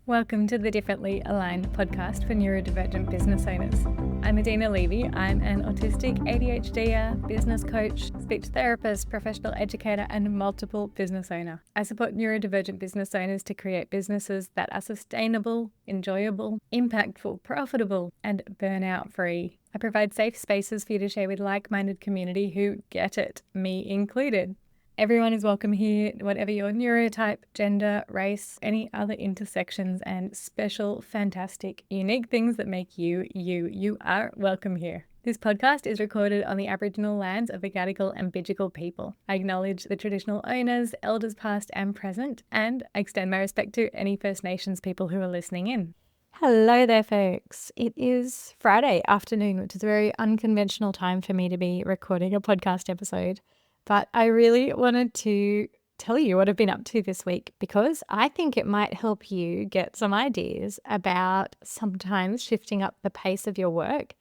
Welcome to the Differently Aligned podcast for neurodivergent business owners. I'm Adina Levy. I'm an autistic ADHDer, business coach, speech therapist, professional educator, and multiple business owner. I support neurodivergent business owners to create businesses that are sustainable, enjoyable, impactful, profitable, and burnout free. I provide safe spaces for you to share with like-minded community who get it, me included. Everyone is welcome here, whatever your neurotype, gender, race, any other intersections, and special, fantastic, unique things that make you, you are welcome here. This podcast is recorded on the Aboriginal lands of the Gadigal and Bidjigal people. I acknowledge the traditional owners, elders past and present, and I extend my respect to any First Nations people who are listening in. Hello there, folks. It is Friday afternoon, which is a very unconventional time for me to be recording a podcast episode. But I really wanted to tell you what I've been up to this week because I think it might help you get some ideas about sometimes shifting up the pace of your work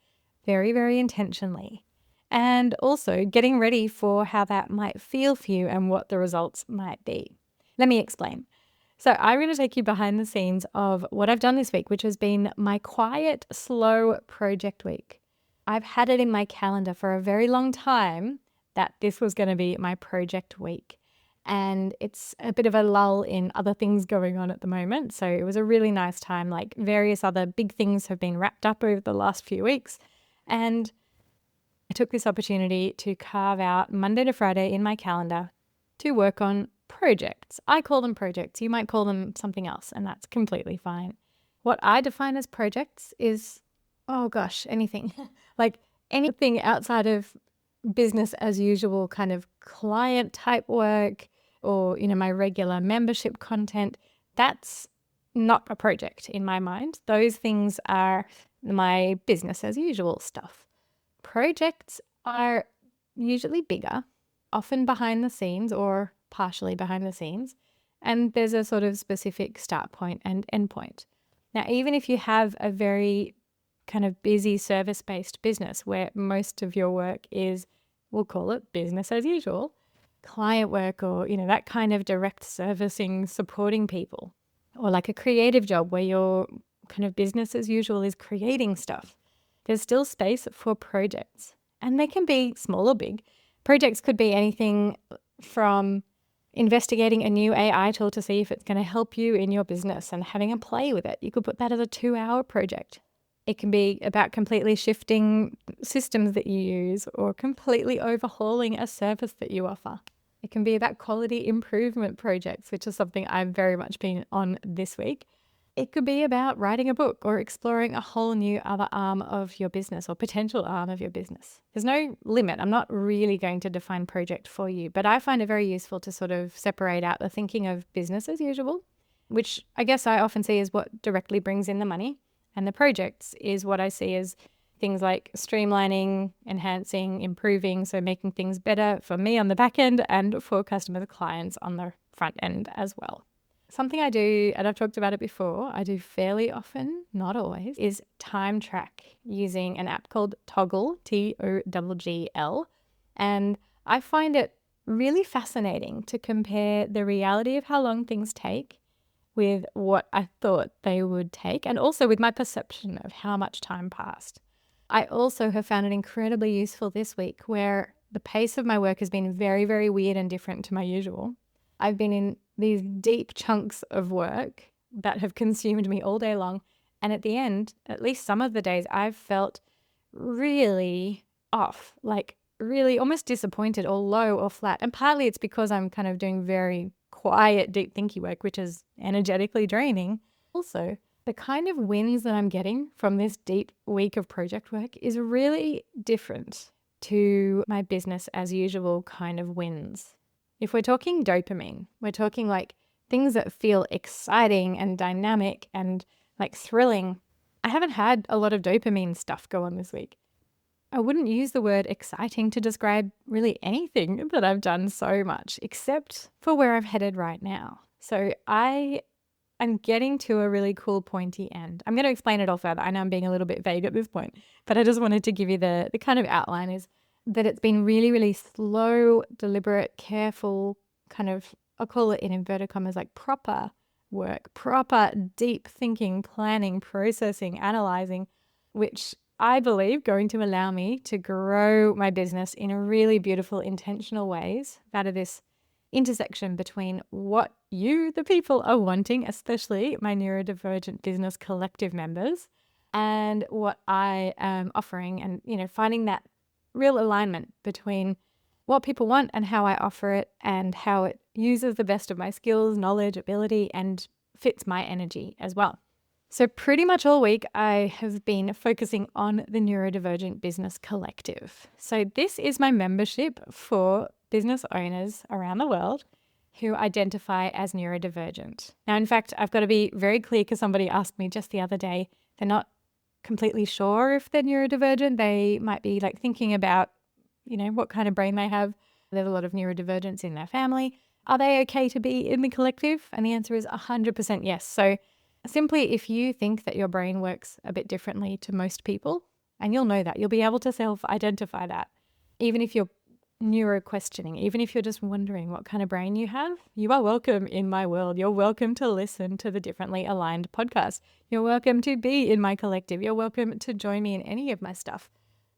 very, very intentionally, and also getting ready for how that might feel for you and what the results might be. Let me explain. So I'm going to take you behind the scenes of what I've done this week, which has been my quiet, slow project week. I've had it in my calendar for a very long time that this was going to be my project week. And it's a bit of a lull in other things going on at the moment. So it was a really nice time. Like various other big things have been wrapped up over the last few weeks. And I took this opportunity to carve out Monday to Friday in my calendar to work on projects. I call them projects. You might call them something else, and that's completely fine. What I define as projects is, anything. Like anything outside of business as usual kind of client type work or, my regular membership content, that's not a project in my mind. Those things are my business as usual stuff. Projects are usually bigger, often behind the scenes or partially behind the scenes, and there's a sort of specific start point and end point. Now, even if you have a very kind of busy service-based business where most of your work is, we'll call it business as usual, client work or, that kind of direct servicing, supporting people, or like a creative job where your kind of business as usual is creating stuff, there's still space for projects. And they can be small or big. Projects could be anything from investigating a new AI tool to see if it's going to help you in your business and having a play with it. You could put that as a 2-hour project. It can be about completely shifting systems that you use or completely overhauling a service that you offer. It can be about quality improvement projects, which is something I've very much been on this week. It could be about writing a book or exploring a whole new other arm of your business or potential arm of your business. There's no limit. I'm not really going to define project for you, but I find it very useful to sort of separate out the thinking of business as usual, which I guess I often see as what directly brings in the money. And the projects is what I see as things like streamlining, enhancing, improving, so making things better for me on the back end and for customer clients on the front end as well. Something I do, and I've talked about it before, I do fairly often, not always, is time track using an app called Toggl, Toggl. And I find it really fascinating to compare the reality of how long things take with what I thought they would take, and also with my perception of how much time passed. I also have found it incredibly useful this week where the pace of my work has been very, very weird and different to my usual. I've been in these deep chunks of work that have consumed me all day long, and at the end, at least some of the days, I've felt really off, like really almost disappointed or low or flat. And partly it's because I'm kind of doing very quiet, deep thinky work, which is energetically draining. Also, the kind of wins that I'm getting from this deep week of project work is really different to my business as usual kind of wins. If we're talking dopamine, we're talking like things that feel exciting and dynamic and like thrilling. I haven't had a lot of dopamine stuff go on this week. I wouldn't use the word exciting to describe really anything that I've done so much, except for where I've headed right now. So I am getting to a really cool pointy end. I'm going to explain it all further. I know I'm being a little bit vague at this point, but I just wanted to give you the kind of outline is that it's been really, really slow, deliberate, careful, kind of, I'll call it in inverted commas, like proper work, proper deep thinking, planning, processing, analyzing, which I believe going to allow me to grow my business in really beautiful, intentional ways that are this intersection between what you, the people, are wanting, especially my Neurodivergent Business Collective members, and what I am offering, and, finding that real alignment between what people want and how I offer it and how it uses the best of my skills, knowledge, ability, and fits my energy as well. So pretty much all week, I have been focusing on the Neurodivergent Business Collective. So this is my membership for business owners around the world who identify as neurodivergent. Now, in fact, I've got to be very clear because somebody asked me just the other day, they're not completely sure if they're neurodivergent. They might be thinking about, what kind of brain they have. There's a lot of neurodivergence in their family. Are they okay to be in the collective? And the answer is 100% yes. So simply, if you think that your brain works a bit differently to most people, and you'll know that, you'll be able to self-identify that. Even if you're neuro-questioning, even if you're just wondering what kind of brain you have, you are welcome in my world. You're welcome to listen to the Differently Aligned podcast. You're welcome to be in my collective. You're welcome to join me in any of my stuff.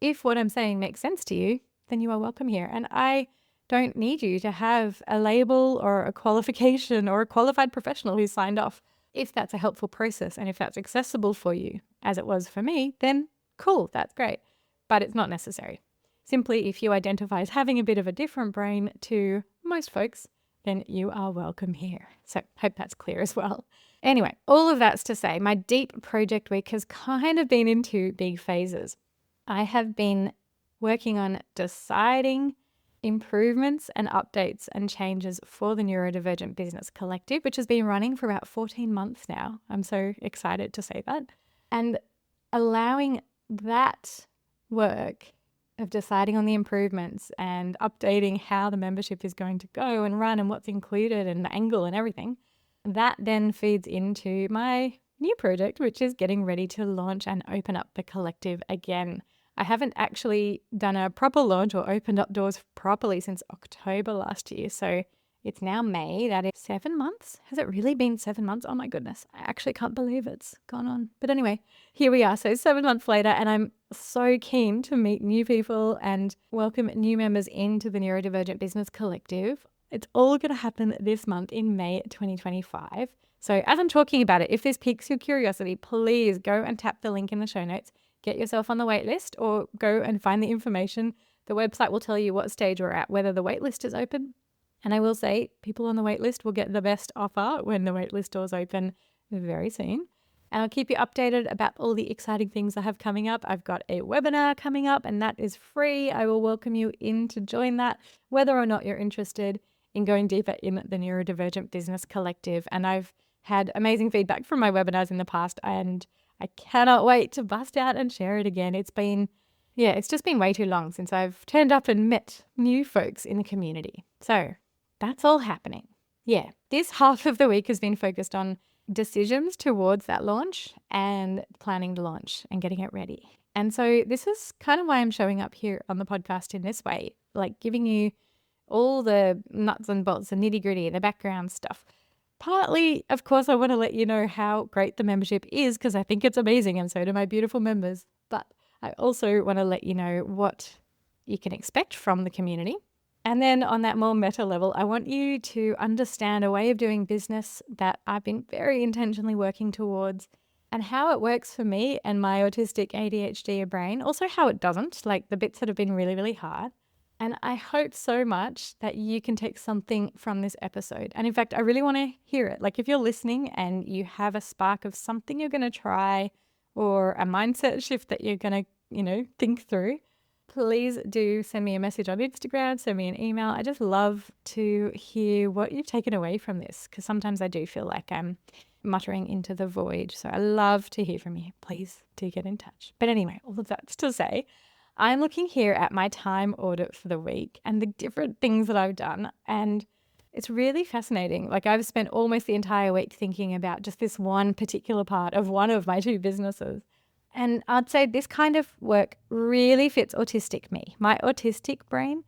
If what I'm saying makes sense to you, then you are welcome here. And I don't need you to have a label or a qualification or a qualified professional who signed off. If that's a helpful process and if that's accessible for you, as it was for me, then cool, that's great. But it's not necessary. Simply, if you identify as having a bit of a different brain to most folks, then you are welcome here. So hope that's clear as well. Anyway, all of that's to say, my deep project week has kind of been in two big phases. I have been working on deciding improvements and updates and changes for the Neurodivergent Business Collective, which has been running for about 14 months now. I'm so excited to say that. And allowing that work of deciding on the improvements and updating how the membership is going to go and run and what's included and the angle and everything, that then feeds into my new project, which is getting ready to launch and open up the collective again. I haven't actually done a proper launch or opened up doors properly since October last year. So it's now May. That is 7 months. Has it really been 7 months? Oh my goodness. I actually can't believe it's gone on. But anyway, here we are. So 7 months later, and I'm so keen to meet new people and welcome new members into the Neurodivergent Business Collective. It's all going to happen this month in May 2025. So as I'm talking about it, if this piques your curiosity, please go and tap the link in the show notes. Get yourself on the wait list or go and find the information. The website will tell you what stage we're at, whether the wait list is open. And I will say people on the wait list will get the best offer when the wait list doors open very soon. And I'll keep you updated about all the exciting things I have coming up. I've got a webinar coming up and that is free. I will welcome you in to join that, whether or not you're interested in going deeper in the Neurodivergent Business Collective. And I've had amazing feedback from my webinars in the past and I cannot wait to bust out and share it again. It's just been way too long since I've turned up and met new folks in the community. So that's all happening. Yeah, this half of the week has been focused on decisions towards that launch and planning the launch and getting it ready. And so this is kind of why I'm showing up here on the podcast in this way, giving you all the nuts and bolts, the nitty gritty, the background stuff. Partly, of course, I want to let you know how great the membership is because I think it's amazing and so do my beautiful members. But I also want to let you know what you can expect from the community. And then on that more meta level, I want you to understand a way of doing business that I've been very intentionally working towards and how it works for me and my autistic ADHD brain, also how it doesn't, the bits that have been really, really hard. And I hope so much that you can take something from this episode. And in fact, I really want to hear it. If you're listening and you have a spark of something you're going to try or a mindset shift that you're going to, think through, please do send me a message on Instagram, send me an email. I just love to hear what you've taken away from this because sometimes I do feel like I'm muttering into the void. So I love to hear from you. Please do get in touch. But anyway, all of that's to say, I'm looking here at my time audit for the week and the different things that I've done. And it's really fascinating. I've spent almost the entire week thinking about just this one particular part of one of my two businesses. And I'd say this kind of work really fits autistic me. My autistic brain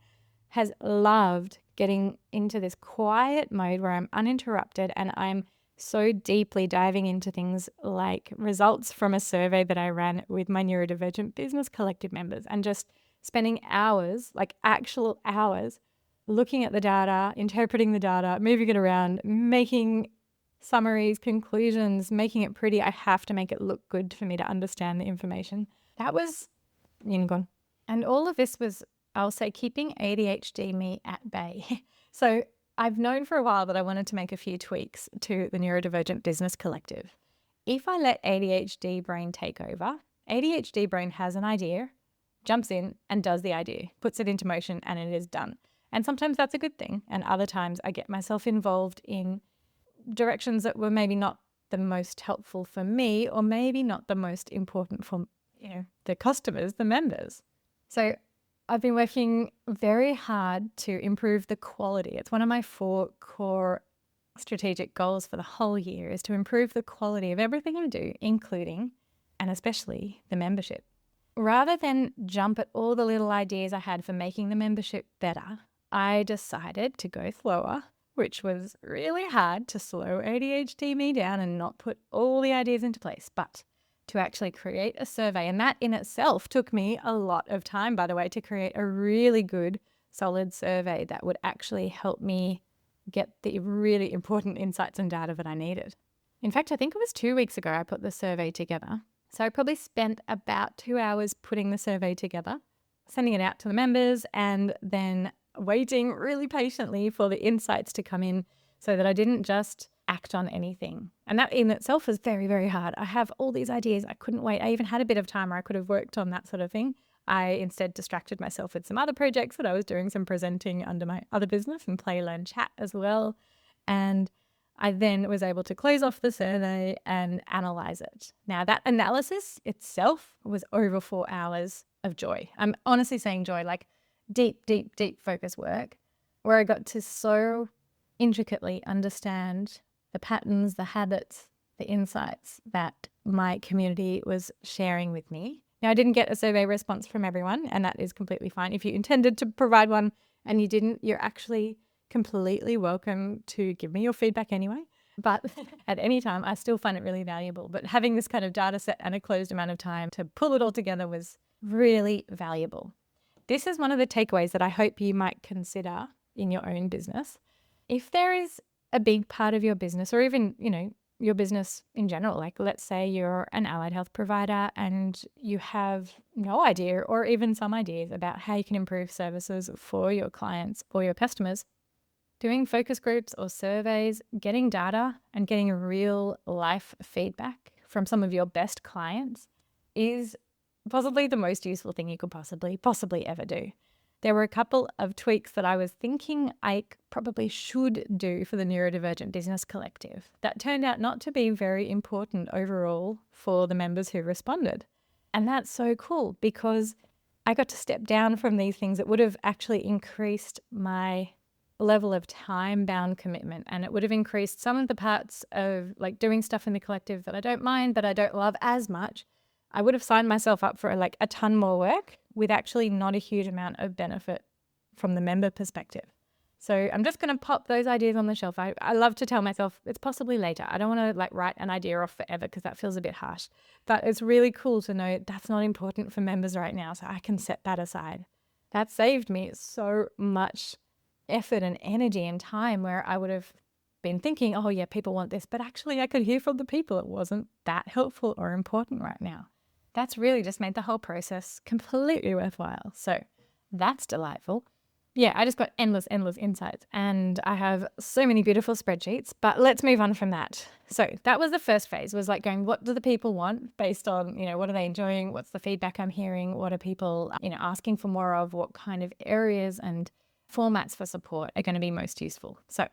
has loved getting into this quiet mode where I'm uninterrupted and I'm so deeply diving into things like results from a survey that I ran with my Neurodivergent Business Collective members, and just spending hours, like actual hours, looking at the data, interpreting the data, moving it around, making summaries, conclusions, making it pretty. I have to make it look good for me to understand the information. That was gone. And all of this was, I'll say, keeping ADHD me at bay. So I've known for a while that I wanted to make a few tweaks to the Neurodivergent Business Collective. If I let ADHD brain take over, ADHD brain has an idea, jumps in and does the idea, puts it into motion, and it is done. And sometimes that's a good thing. And other times I get myself involved in directions that were maybe not the most helpful for me, or maybe not the most important for, the customers, the members. So I've been working very hard to improve the quality. It's one of my 4 core strategic goals for the whole year, is to improve the quality of everything I do, including and especially the membership. Rather than jump at all the little ideas I had for making the membership better, I decided to go slower, which was really hard, to slow ADHD me down and not put all the ideas into place, but to actually create a survey. And that in itself took me a lot of time, by the way, to create a really good, solid survey that would actually help me get the really important insights and data that I needed. In fact, I think it was 2 weeks ago I put the survey together. So I probably spent about 2 hours putting the survey together, sending it out to the members, and then waiting really patiently for the insights to come in so that I didn't just act on anything. And that in itself was very, very hard. I have all these ideas. I couldn't wait. I even had a bit of time where I could have worked on that sort of thing. I instead distracted myself with some other projects that I was doing, some presenting under my other business and Play, Learn, Chat as well. And I then was able to close off the survey and analyze it. Now, that analysis itself was over 4 hours of joy. I'm honestly saying joy, like deep, deep, deep focus work, where I got to so intricately understand the patterns, the habits, the insights that my community was sharing with me. Now, I didn't get a survey response from everyone, and that is completely fine. If you intended to provide one and you didn't, you're actually completely welcome to give me your feedback anyway. But at any time, I still find it really valuable. But having this kind of data set and a closed amount of time to pull it all together was really valuable. This is one of the takeaways that I hope you might consider in your own business. If there is a big part of your business, or even, your business in general, like let's say you're an allied health provider and you have no idea or even some ideas about how you can improve services for your clients or your customers, doing focus groups or surveys, getting data and getting real life feedback from some of your best clients is possibly the most useful thing you could possibly ever do. There were a couple of tweaks that I was thinking I probably should do for the Neurodivergent Business Collective that turned out not to be very important overall for the members who responded. And that's so cool because I got to step down from these things that would have actually increased my level of time-bound commitment, and it would have increased some of the parts of like doing stuff in the collective that I don't mind, that I don't love as much. I would have signed myself up for like a ton more work with actually not a huge amount of benefit from the member perspective. So I'm just going to pop those ideas on the shelf. I love to tell myself it's possibly later. I don't want to like write an idea off forever because that feels a bit harsh. But it's really cool to know that's not important for members right now, so I can set that aside. That saved me so much effort and energy and time where I would have been thinking, oh yeah, people want this, but actually I could hear from the people it wasn't that helpful or important right now. That's really just made the whole process completely worthwhile. So that's delightful. Yeah, I just got endless insights, and I have so many beautiful spreadsheets, but let's move on from that. So that was the first phase, was like going, what do the people want based on, what are they enjoying? What's the feedback I'm hearing? What are people, asking for more of? What kind of areas and formats for support are going to be most useful? So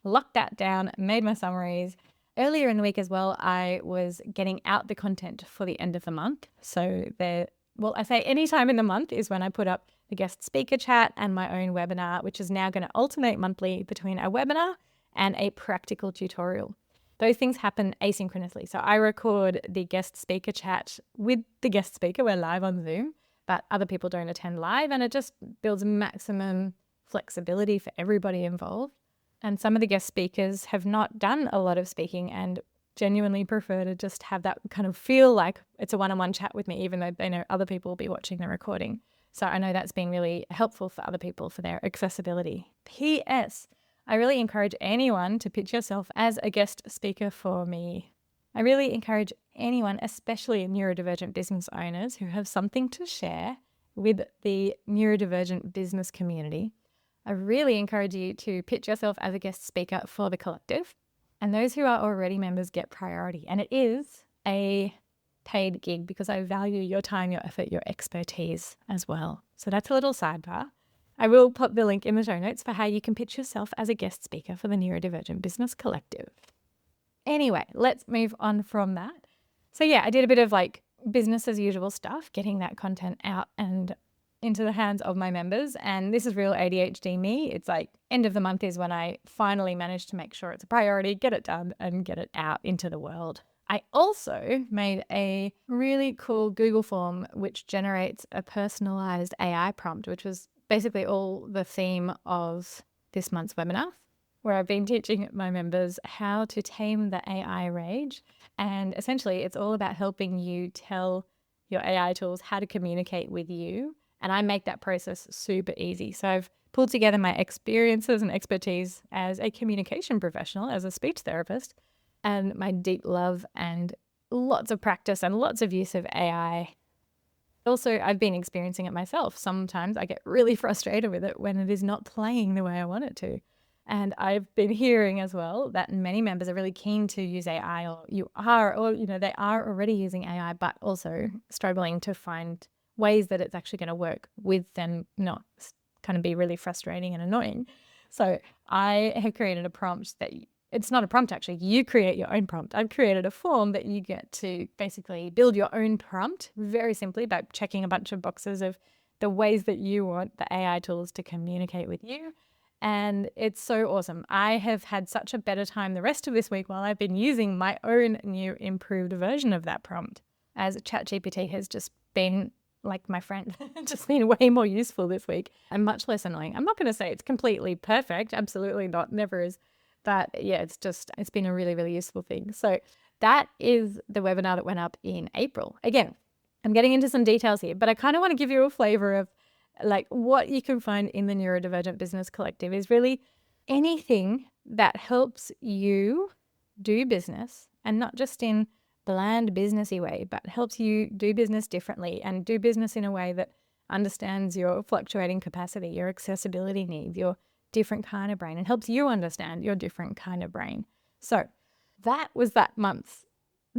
locked that down, made my summaries. Earlier in the week as well, I was getting out the content for the end of the month. So I say any time in the month is when I put up the guest speaker chat and my own webinar, which is now going to alternate monthly between a webinar and a practical tutorial. Those things happen asynchronously. So I record the guest speaker chat with the guest speaker. We're live on Zoom, but other people don't attend live, and it just builds maximum flexibility for everybody involved. And some of the guest speakers have not done a lot of speaking and genuinely prefer to just have that kind of feel like it's a one-on-one chat with me, even though they know other people will be watching the recording. So I know that's been really helpful for other people for their accessibility. P.S. I really encourage anyone to pitch yourself as a guest speaker for me. I really encourage anyone, especially neurodivergent business owners who have something to share with the neurodivergent business community. I really encourage you to pitch yourself as a guest speaker for the collective. And those who are already members get priority. And it is a paid gig because I value your time, your effort, your expertise as well. So that's a little sidebar. I will put the link in the show notes for how you can pitch yourself as a guest speaker for the Neurodivergent Business Collective. Anyway, let's move on from that. So yeah, I did a bit of like business as usual stuff, getting that content out and into the hands of my members. And this is real ADHD me. It's like end of the month is when I finally manage to make sure it's a priority, get it done and get it out into the world. I also made a really cool Google form which generates a personalized AI prompt, which was basically all the theme of this month's webinar, where I've been teaching my members how to tame the AI rage. And essentially it's all about helping you tell your AI tools how to communicate with you. And I make that process super easy. So I've pulled together my experiences and expertise as a communication professional, as a speech therapist, and my deep love and lots of practice and lots of use of AI. Also, I've been experiencing it myself. Sometimes I get really frustrated with it when it is not playing the way I want it to. And I've been hearing as well that many members are really keen to use AI, or they are already using AI, but also struggling to find ways that it's actually going to work with them, not kind of be really frustrating and annoying. So I have created a prompt that it's not a prompt, actually. You create your own prompt. I've created a form that you get to basically build your own prompt very simply by checking a bunch of boxes of the ways that you want the AI tools to communicate with you. And it's so awesome. I have had such a better time the rest of this week while I've been using my own new improved version of that prompt, as ChatGPT has just been like my friend, just been way more useful this week and much less annoying. I'm not going to say it's completely perfect. Absolutely not. Never is. But yeah, it's been a really, really useful thing. So that is the webinar that went up in April. Again, I'm getting into some details here, but I kind of want to give you a flavor of like what you can find in the Neurodivergent Business Collective is really anything that helps you do business, and not just in bland businessy way, but helps you do business differently and do business in a way that understands your fluctuating capacity, your accessibility needs, your different kind of brain, and helps you understand your different kind of brain. So that was that month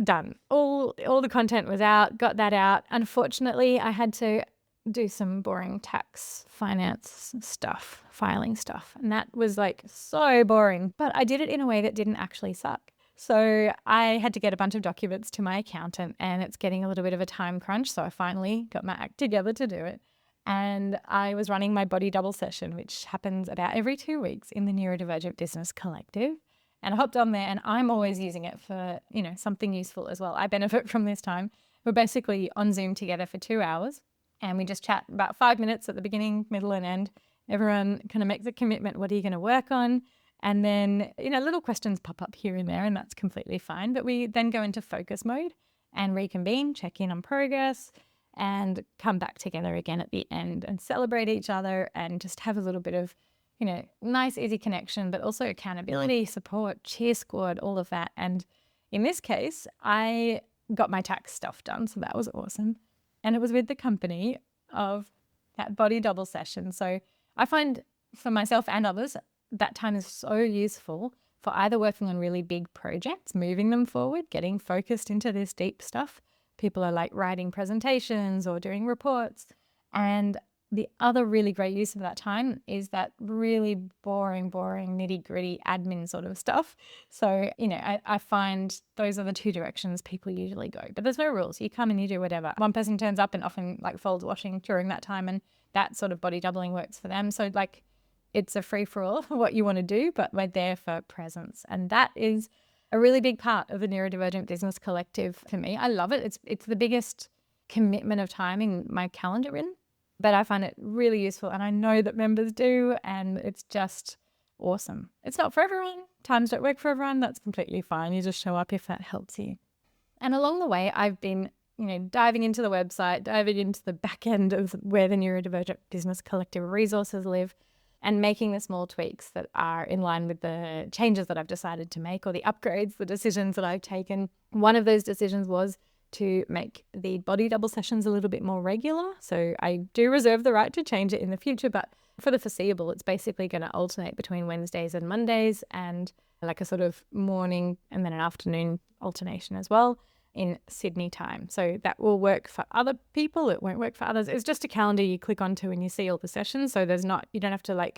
done. All the content was out, got that out. Unfortunately, I had to do some boring tax, finance stuff, filing stuff. And that was like so boring, but I did it in a way that didn't actually suck. So I had to get a bunch of documents to my accountant, and it's getting a little bit of a time crunch. So I finally got my act together to do it. And I was running my body double session, which happens about every 2 weeks in the Neurodivergent Business Collective. And I hopped on there, and I'm always using it for, something useful as well. I benefit from this time. We're basically on Zoom together for 2 hours, and we just chat about 5 minutes at the beginning, middle, and end. Everyone kind of makes a commitment. What are you going to work on? And then, little questions pop up here and there, and that's completely fine. But we then go into focus mode and reconvene, check in on progress, and come back together again at the end and celebrate each other and just have a little bit of, nice, easy connection, but also accountability, support, cheer squad, all of that. And in this case, I got my tax stuff done. So that was awesome. And it was with the company of that body double session. So I find for myself and others, that time is so useful for either working on really big projects, moving them forward, getting focused into this deep stuff. People are like writing presentations or doing reports. And the other really great use of that time is that really boring, nitty-gritty admin sort of stuff. So, I find those are the two directions people usually go. But there's no rules. You come and you do whatever. One person turns up and often like folds washing during that time, and that sort of body doubling works for them. So like it's a free-for-all for what you want to do, but we're there for presence. And that is a really big part of the Neurodivergent Business Collective for me. I love it. It's the biggest commitment of time in my calendar but I find it really useful, and I know that members do, and it's just awesome. It's not for everyone. Times don't work for everyone. That's completely fine. You just show up if that helps you. And along the way, I've been, diving into the website, diving into the back end of where the Neurodivergent Business Collective resources live, and making the small tweaks that are in line with the changes that I've decided to make, or the upgrades, the decisions that I've taken. One of those decisions was to make the body double sessions a little bit more regular. So I do reserve the right to change it in the future, but for the foreseeable, it's basically going to alternate between Wednesdays and Mondays, and like a sort of morning and then an afternoon alternation as well in Sydney time. So that will work for other people. It won't work for others. It's just a calendar you click onto and you see all the sessions. So you don't have to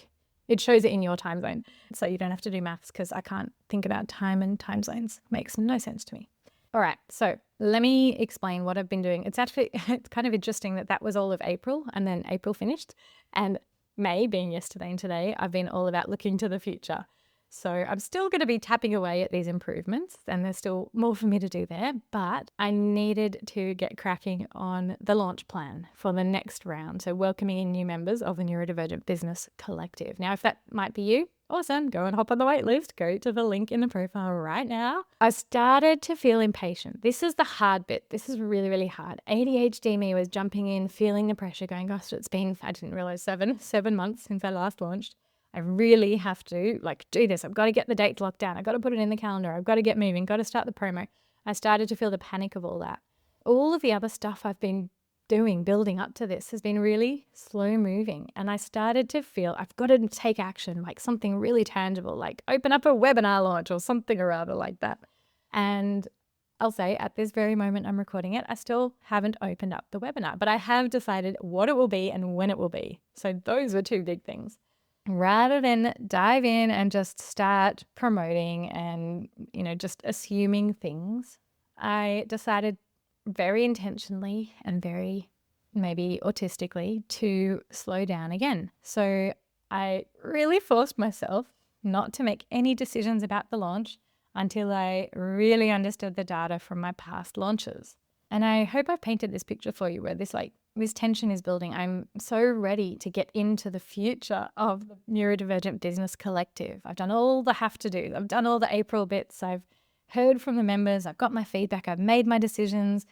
it shows it in your time zone. So you don't have to do maths, because I can't think about time and time zones. Makes no sense to me. All right, so let me explain what I've been doing. It's kind of interesting that was all of April, and then April finished, and May, being yesterday and today, I've been all about looking to the future. So I'm still going to be tapping away at these improvements, and there's still more for me to do there, but I needed to get cracking on the launch plan for the next round. So welcoming in new members of the Neurodivergent Business Collective. Now, if that might be you, awesome, go and hop on the wait list. Go to the link in the profile right now. I started to feel impatient. This is the hard bit. This is really, really hard. ADHD me was jumping in, feeling the pressure, going, gosh, I didn't realize 7 months since I last launched. I really have to do this. I've got to get the dates locked down. I've got to put it in the calendar. I've got to get moving, got to start the promo. I started to feel the panic of all that. All of the other stuff I've been doing, building up to this, has been really slow moving. And I started to feel I've got to take action, like something really tangible, like open up a webinar launch or something or other like that. And I'll say at this very moment I'm recording it, I still haven't opened up the webinar, but I have decided what it will be and when it will be. So those were two big things. Rather than dive in and just start promoting and, just assuming things, I decided very intentionally and very maybe autistically to slow down again. So I really forced myself not to make any decisions about the launch until I really understood the data from my past launches. And I hope I've painted this picture for you where this tension is building. I'm so ready to get into the future of the Neurodivergent Business Collective. I've done all the have to do. I've done all the April bits. I've heard from the members. I've got my feedback. I've made my decisions.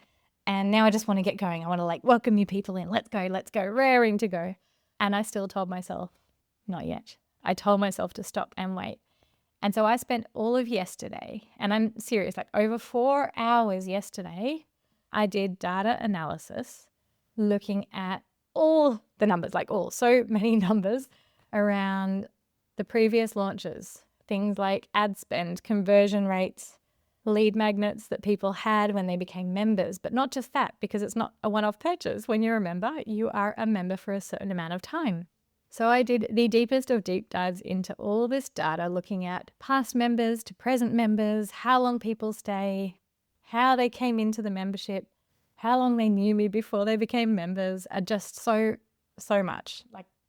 And now I just want to get going. I want to welcome you people in. Let's go, raring to go. And I still told myself, not yet. I told myself to stop and wait. And so I spent all of yesterday, and I'm serious, over 4 hours yesterday, I did data analysis, looking at all the numbers, so many numbers around the previous launches. Things like ad spend, conversion rates, lead magnets that people had when they became members. But not just that, because it's not a one-off purchase. When you're a member, you are a member for a certain amount of time. So I did the deepest of deep dives into all this data, looking at past members to present members, how long people stay, how they came into the membership, how long they knew me before they became members, are just so much.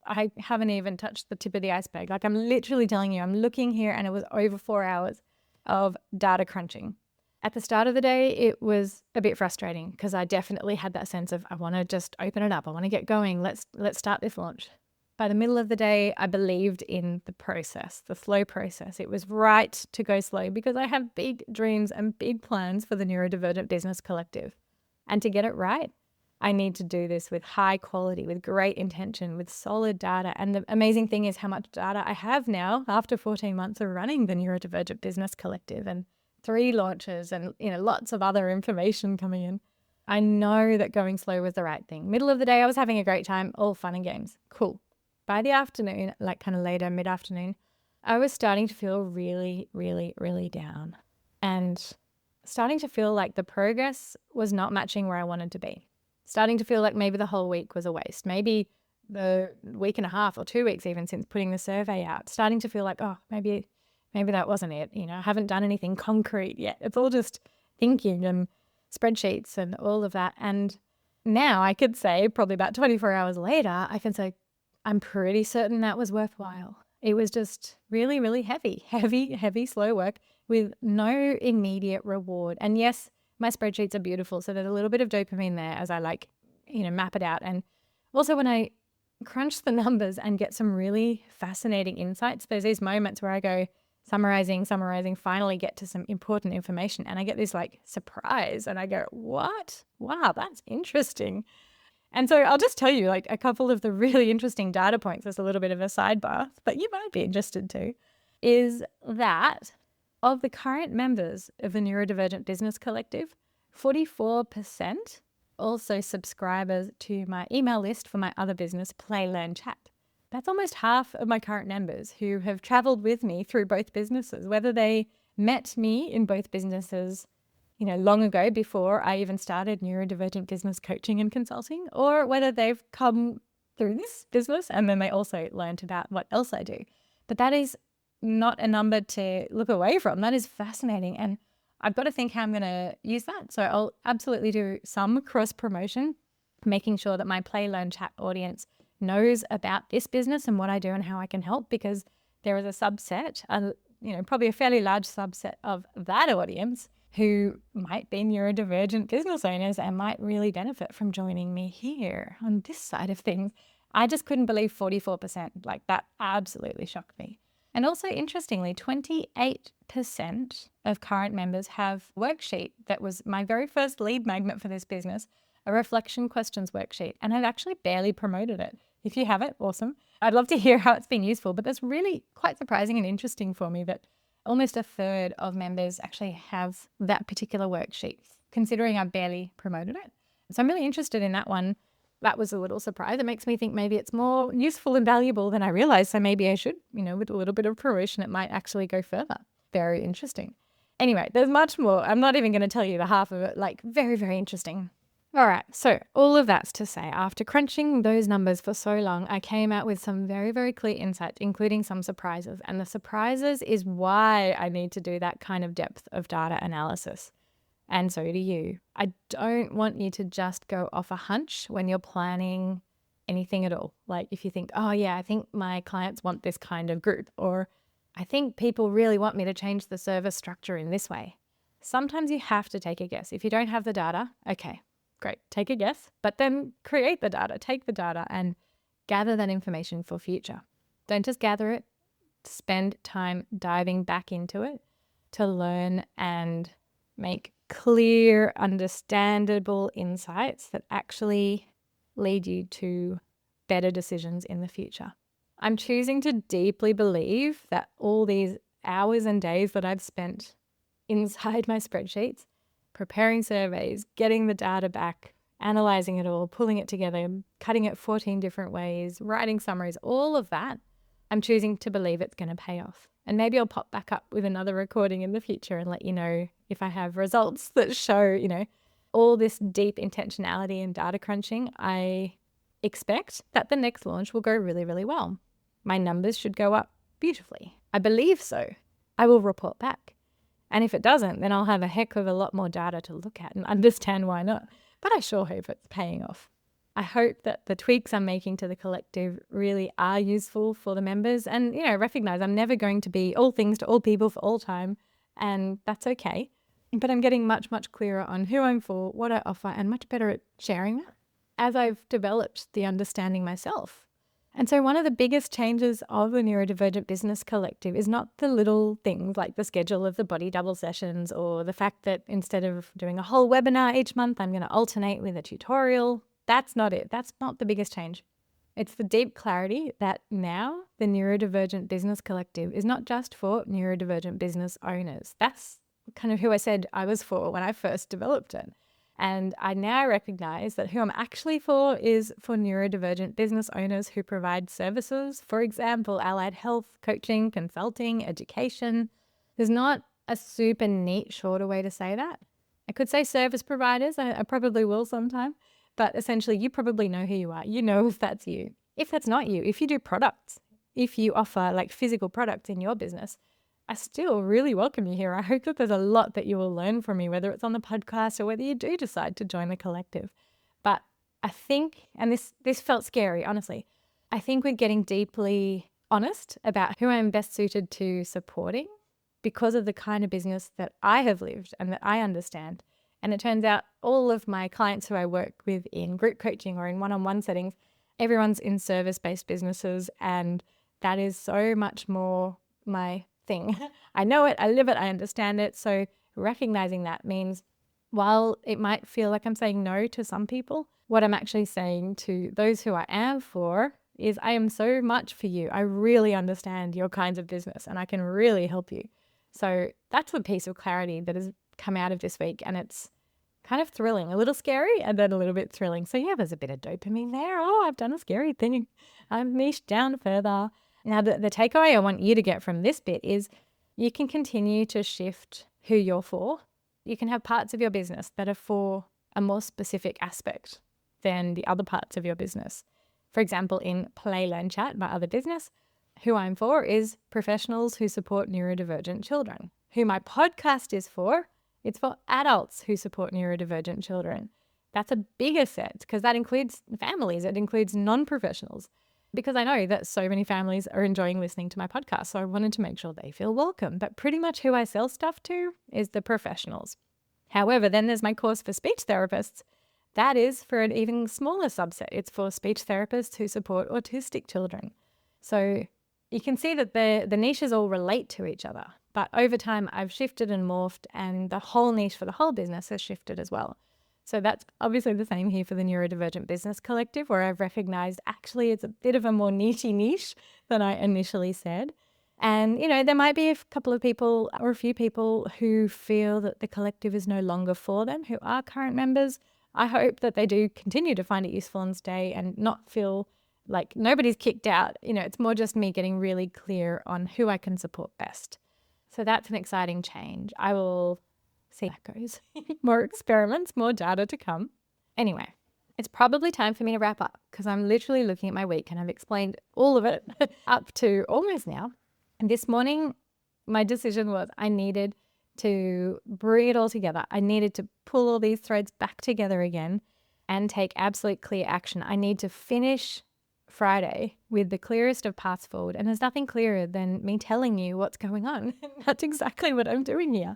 I haven't even touched the tip of the iceberg. I'm literally telling you, I'm looking here and it was over 4 hours of data crunching. At the start of the day, it was a bit frustrating because I definitely had that sense of, I want to just open it up. I want to get going. Let's start this launch. By the middle of the day, I believed in the process, the slow process. It was right to go slow because I have big dreams and big plans for the Neurodivergent Business Collective. And to get it right, I need to do this with high quality, with great intention, with solid data. And the amazing thing is how much data I have now after 14 months of running the Neurodivergent Business Collective and 3 launches and lots of other information coming in. I know that going slow was the right thing. Middle of the day, I was having a great time, all fun and games. Cool. By the afternoon, kind of later, mid-afternoon, I was starting to feel really, really, really down and starting to feel like the progress was not matching where I wanted to be. Starting to feel like maybe the whole week was a waste. Maybe the week and a half or 2 weeks even since putting the survey out. Starting to feel like, oh, maybe that wasn't it. I haven't done anything concrete yet. It's all just thinking and spreadsheets and all of that. And now I could say, probably about 24 hours later, I can say, I'm pretty certain that was worthwhile. It was just really, really heavy, slow work with no immediate reward. And yes, my spreadsheets are beautiful. So there's a little bit of dopamine there as I map it out. And also when I crunch the numbers and get some really fascinating insights. There's these moments where I go summarizing, finally get to some important information, and I get this like surprise and I go, what? Wow, that's interesting. And so I'll just tell you like a couple of the really interesting data points as a little bit of a sidebar, but you might be interested too, is that of the current members of the Neurodivergent Business Collective, 44% also subscribers to my email list for my other business, Play, Learn, Chat. That's almost half of my current members who have traveled with me through both businesses, whether they met me in both businesses, long ago before I even started neurodivergent business coaching and consulting, or whether they've come through this business and then they also learned about what else I do. But that is not a number to look away from. That is fascinating. And I've got to think how I'm going to use that. So I'll absolutely do some cross promotion, making sure that my Play, Learn, Chat audience knows about this business and what I do and how I can help, because there is a subset, probably a fairly large subset of that audience who might be neurodivergent business owners and might really benefit from joining me here on this side of things. I just couldn't believe 44%. Like, that absolutely shocked me. And also, interestingly, 28% of current members have a worksheet that was my very first lead magnet for this business, a reflection questions worksheet, and I've actually barely promoted it. If you have it, awesome. I'd love to hear how it's been useful, but that's really quite surprising and interesting for me that almost a third of members actually have that particular worksheet, considering I barely promoted it. So I'm really interested in that one. That was a little surprise. It makes me think maybe it's more useful and valuable than I realized. So maybe I should, with a little bit of promotion, it might actually go further. Very interesting. Anyway, there's much more. I'm not even going to tell you the half of it. Like, very, very interesting. All right. So all of that's to say, after crunching those numbers for so long, I came out with some very, very clear insights, including some surprises. And the surprises is why I need to do that kind of depth of data analysis. And so do you. I don't want you to just go off a hunch when you're planning anything at all. Like if you think, oh yeah, I think my clients want this kind of group, or I think people really want me to change the service structure in this way. Sometimes you have to take a guess. If you don't have the data, okay, great, take a guess, but then create the data, take the data and gather that information for future. Don't just gather it, spend time diving back into it to learn and make clear, understandable insights that actually lead you to better decisions in the future. I'm choosing to deeply believe that all these hours and days that I've spent inside my spreadsheets, preparing surveys, getting the data back, analyzing it all, pulling it together, cutting it 14 different ways, writing summaries, all of that, I'm choosing to believe it's going to pay off. And maybe I'll pop back up with another recording in the future and let you know if I have results that show, all this deep intentionality and data crunching. I expect that the next launch will go really, really well. My numbers should go up beautifully. I believe so. I will report back. And if it doesn't, then I'll have a heck of a lot more data to look at and understand why not. But I sure hope it's paying off. I hope that the tweaks I'm making to the collective really are useful for the members and, recognize I'm never going to be all things to all people for all time, and that's okay. But I'm getting much, much clearer on who I'm for, what I offer, and much better at sharing that as I've developed the understanding myself. And so one of the biggest changes of the Neurodivergent Business Collective is not the little things like the schedule of the body double sessions or the fact that instead of doing a whole webinar each month, I'm going to alternate with a tutorial. That's not it. That's not the biggest change. It's the deep clarity that now the Neurodivergent Business Collective is not just for neurodivergent business owners. That's kind of who I said I was for when I first developed it. And I now recognize that who I'm actually for is for neurodivergent business owners who provide services, for example, allied health, coaching, consulting, education. There's not a super neat, shorter way to say that. I could say service providers. I probably will sometime. But essentially, you probably know who you are. You know if that's you. If that's not you, if you do products, if you offer like physical products in your business, I still really welcome you here. I hope that there's a lot that you will learn from me, whether it's on the podcast or whether you do decide to join the collective. But I think, and this felt scary, honestly, I think we're getting deeply honest about who I'm best suited to supporting because of the kind of business that I have lived and that I understand. And it turns out all of my clients who I work with in group coaching or in one-on-one settings everyone's in service-based businesses, and that is so much more my thing. I know it, I live it, I understand it. So recognizing that means while it might feel like I'm saying no to some people, what I'm actually saying to those who I am for is I am so much for you. I really understand your kinds of business and I can really help you. So that's the piece of clarity that has come out of this week, and it's kind of thrilling, a little scary and then a little bit thrilling. So yeah, there's a bit of dopamine there. Oh, I've done a scary thing. I'm niched down further. Now, the takeaway I want you to get from this bit is you can continue to shift who you're for. You can have parts of your business that are for a more specific aspect than the other parts of your business. For example, in Play, Learn, Chat, my other business, who I'm for is professionals who support neurodivergent children. Who my podcast is for, it's for adults who support neurodivergent children. That's a bigger set because that includes families, it includes non-professionals. Because I know that so many families are enjoying listening to my podcast, so I wanted to make sure they feel welcome. But pretty much who I sell stuff to is the professionals. However, then there's my course for speech therapists. That is for an even smaller subset. It's for speech therapists who support autistic children. So you can see that the niches all relate to each other. But over time, I've shifted and morphed, and the whole niche for the whole business has shifted as well. So that's obviously the same here for the Neurodivergent Business Collective, where I've recognized actually it's a bit of a more niche than I initially said. And, there might be a couple of people or a few people who feel that the collective is no longer for them, who are current members. I hope that they do continue to find it useful and stay and not feel like nobody's kicked out. It's more just me getting really clear on who I can support best. So that's an exciting change. I will see how that goes. More experiments, more data to come. Anyway, it's probably time for me to wrap up because I'm literally looking at my week and I've explained all of it up to almost now. And this morning, my decision was I needed to bring it all together. I needed to pull all these threads back together again and take absolute clear action. I need to finish Friday with the clearest of paths forward. And there's nothing clearer than me telling you what's going on. That's exactly what I'm doing here.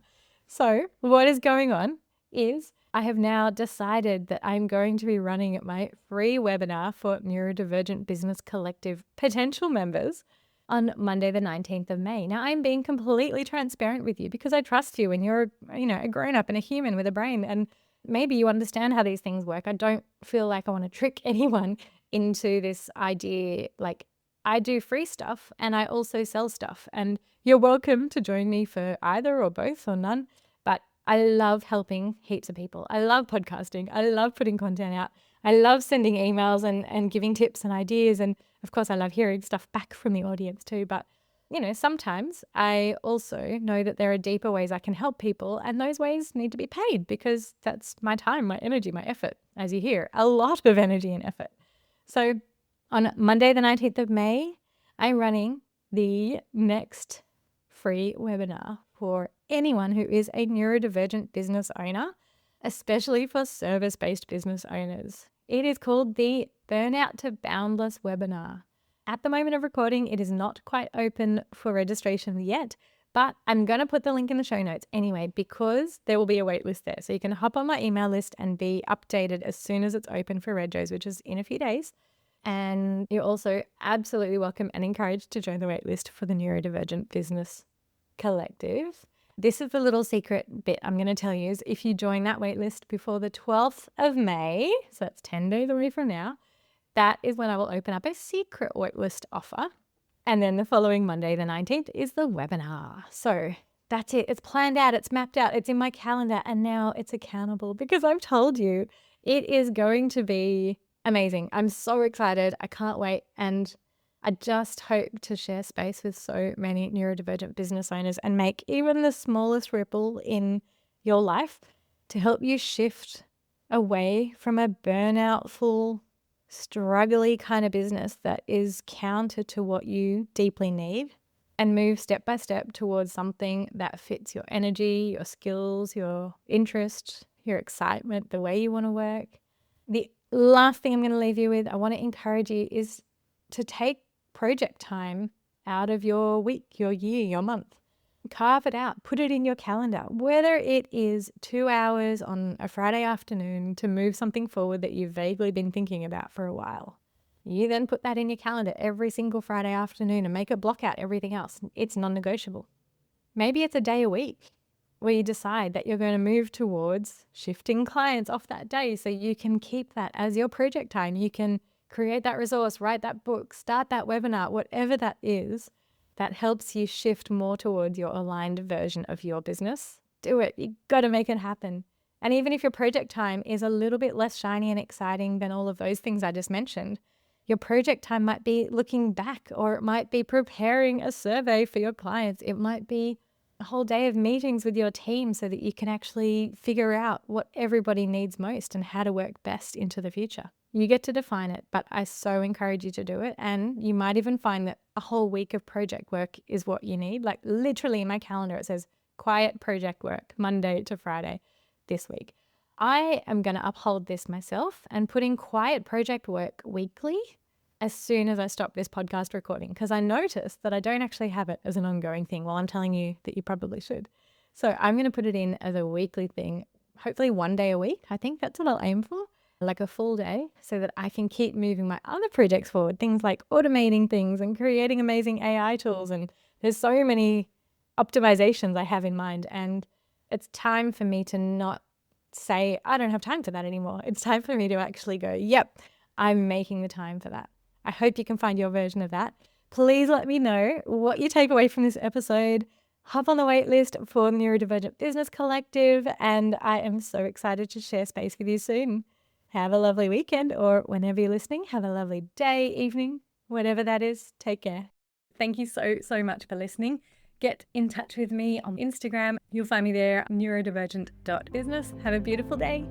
So what is going on is I have now decided that I'm going to be running my free webinar for Neurodivergent Business Collective potential members on Monday, the 19th of May. Now, I'm being completely transparent with you because I trust you and you're, a grown-up and a human with a brain, and maybe you understand how these things work. I don't feel like I want to trick anyone into this idea. Like, I do free stuff and I also sell stuff, and you're welcome to join me for either or both or none. But I love helping heaps of people. I love podcasting. I love putting content out. I love sending emails and giving tips and ideas. And of course, I love hearing stuff back from the audience too. But, sometimes I also know that there are deeper ways I can help people, and those ways need to be paid because that's my time, my energy, my effort. As you hear, a lot of energy and effort. So on Monday, the 19th of May, I'm running the next free webinar for anyone who is a neurodivergent business owner, especially for service-based business owners. It is called the Burnout to Boundless webinar. At the moment of recording, it is not quite open for registration yet, but I'm going to put the link in the show notes anyway because there will be a wait list there. So you can hop on my email list and be updated as soon as it's open for regos, which is in a few days. And you're also absolutely welcome and encouraged to join the wait list for the Neurodivergent Business Collective. This is the little secret bit I'm going to tell you is if you join that wait list before the 12th of May, so that's 10 days away from now, that is when I will open up a secret wait list offer. And then the following Monday, the 19th, is the webinar. So that's it. It's planned out. It's mapped out. It's in my calendar. And now it's accountable because I've told you it is going to be amazing. I'm so excited. I can't wait. And I just hope to share space with so many neurodivergent business owners and make even the smallest ripple in your life to help you shift away from a burnout full, struggly kind of business that is counter to what you deeply need and move step by step towards something that fits your energy, your skills, your interest, your excitement, the way you want to work. The last thing I'm going to leave you with, I want to encourage you is to take project time out of your week, your year, your month. Carve it out, put it in your calendar, whether it is 2 hours on a Friday afternoon to move something forward that you've vaguely been thinking about for a while. You then put that in your calendar every single Friday afternoon and make a block out everything else. It's non-negotiable. Maybe it's a day a week where you decide that you're going to move towards shifting clients off that day so you can keep that as your project time. You can create that resource, write that book, start that webinar, whatever that is that helps you shift more towards your aligned version of your business. Do it. You got to make it happen. And even if your project time is a little bit less shiny and exciting than all of those things I just mentioned, your project time might be looking back, or it might be preparing a survey for your clients. It might be a whole day of meetings with your team so that you can actually figure out what everybody needs most and how to work best into the future. You get to define it, but I so encourage you to do it. And you might even find that a whole week of project work is what you need. Like literally in my calendar, it says quiet project work, Monday to Friday this week. I am going to uphold this myself and put in quiet project work weekly as soon as I stop this podcast recording, because I noticed that I don't actually have it as an ongoing thing while I'm telling you that you probably should. So I'm going to put it in as a weekly thing, hopefully one day a week. I think that's what I'll aim for, like a full day, so that I can keep moving my other projects forward, things like automating things and creating amazing AI tools. And there's so many optimizations I have in mind, and it's time for me to not say, I don't have time for that anymore. It's time for me to actually go, yep, I'm making the time for that. I hope you can find your version of that. Please let me know what you take away from this episode. Hop on the waitlist for Neurodivergent Business Collective, and I am so excited to share space with you soon. Have a lovely weekend, or whenever you're listening, have a lovely day, evening, whatever that is. Take care. Thank you so much for listening. Get in touch with me on Instagram. You'll find me there, neurodivergent.business. Have a beautiful day.